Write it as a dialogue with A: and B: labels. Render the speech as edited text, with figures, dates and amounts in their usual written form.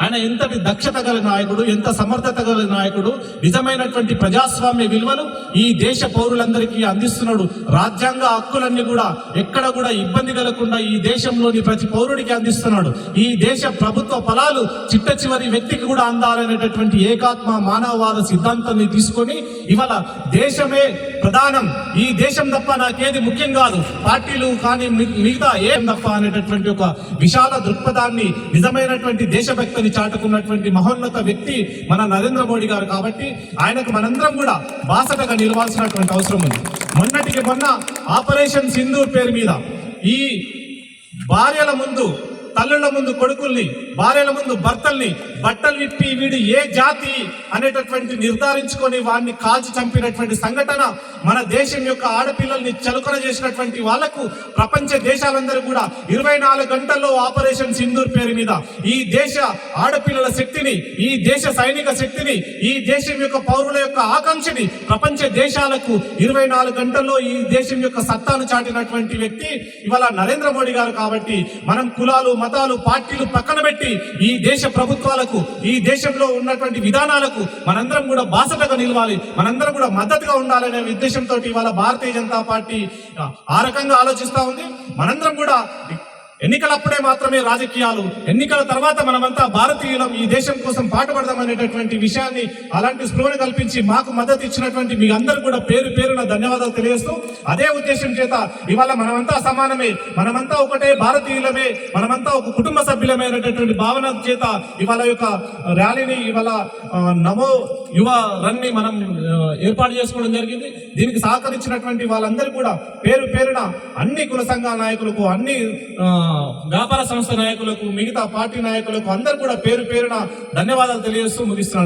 A: ఆయన ఎంతటి దక్షత గల నాయకుడు, ఎంత సమర్థత గల నాయకుడు, నిజమైనటువంటి ప్రజాస్వామ్య విలువలు ఈ దేశ పౌరులందరికీ అందిస్తున్నాడు. రాజ్యాంగ హక్కులన్నీ కూడా ఎక్కడ కూడా ఇబ్బంది కలగకుండా ఈ దేశంలోని ప్రతి పౌరుడికి అందిస్తున్నాడు. ఈ దేశ ప్రభుత్వ ఫలాలు చిట్ట చివరి వ్యక్తికి కూడా అందాలనేటటువంటి ఏకాత్మ మానవవాద సిద్ధాంతాన్ని తీసుకొని ఇవాళ దేశమే ప్రధానం, ఈ దేశం తప్ప నాకేది ముఖ్యం కాదు, పార్టీలు కానీ మిగతా ఏం తప్ప అనేటటువంటి ఒక విశాల దృక్పథాన్ని, నిజమైనటువంటి దేశభక్తిని చాటుకున్నటువంటి మహోన్నత వ్యక్తి మన నరేంద్ర మోడీ గారు. కాబట్టి ఆయనకు మనందరం కూడా బాసటగా నిలవాల్సినటువంటి అవసరం ఉంది. మొన్నటికి మొన్న ఆపరేషన్ సింధూర్ పేరు మీద ఈ భార్యల ముందు, తల్లుల ముందు కొడుకుల్ని, భార్యల ముందు భర్తల్ని బట్టలు విప్పి వీడు ఏ జాతి అనేటటువంటి నిర్ధారించుకొని వాడిని కాల్చి చంపినటువంటి సంఘటన, మన దేశం యొక్క ఆడపిల్లల్ని చలుకన చేసినటువంటి వాళ్లకు ప్రపంచ దేశాలందరూ కూడా 24 గంటల్లో ఆపరేషన్ సింధూర్ పేరు మీద ఈ దేశ ఆడపిల్లల శక్తిని, ఈ దేశ సైనిక శక్తిని, ఈ దేశం యొక్క పౌరుల యొక్క ఆకాంక్షని ప్రపంచ దేశాలకు 24 గంటల్లో ఈ దేశం యొక్క సత్తాను చాటినటువంటి వ్యక్తి ఇవాళ నరేంద్ర మోడీ గారు. కాబట్టి మనం కులాలు, మతాలు, పార్టీలు పక్కన పెట్టి ఈ దేశ ప్రభుత్వాలకు, ఈ దేశంలో ఉన్నటువంటి విధానాలకు మనందరం కూడా బాసటగా నిలవాలి, మనందరం కూడా మద్దతుగా ఉండాలనే ఉద్దేశంతో ఇవాళ భారతీయ జనతా పార్టీ ఆ రకంగా ఆలోచిస్తా ఉంది. మనందరం కూడా ఎన్నికలప్పుడే మాత్రమే రాజకీయాలు, ఎన్నికల తర్వాత మనమంతా భారతీయులం, ఈ దేశం కోసం పాటుపడదామనేటటువంటి విషయాన్ని, అలాంటి స్పృహను కల్పించి మాకు మద్దతు ఇచ్చినటువంటి మీ అందరూ కూడా పేరు పేరున ధన్యవాదాలు తెలియజేస్తూ, అదే ఉద్దేశం చేత ఇవాళ మనమంతా సమానమే, మనమంతా ఒకటే భారతీయులమే, మనమంతా ఒక కుటుంబ సభ్యులమైనటువంటి భావన చేత ఇవాళ యొక్క ర్యాలీని, ఇవాళ నమో యువ రన్ ని మనం ఏర్పాటు చేసుకోవడం జరిగింది. దీనికి సహకరించినటువంటి వాళ్ళందరూ కూడా పేరు పేరున అన్ని కుల సంఘాల నాయకులకు, అన్ని వ్యాపార సంస్థ నాయకులకు, మిగతా పార్టీ నాయకులకు అందరూ కూడా పేరు పేరున ధన్యవాదాలు తెలియజేస్తూ ముగిస్తున్నాను.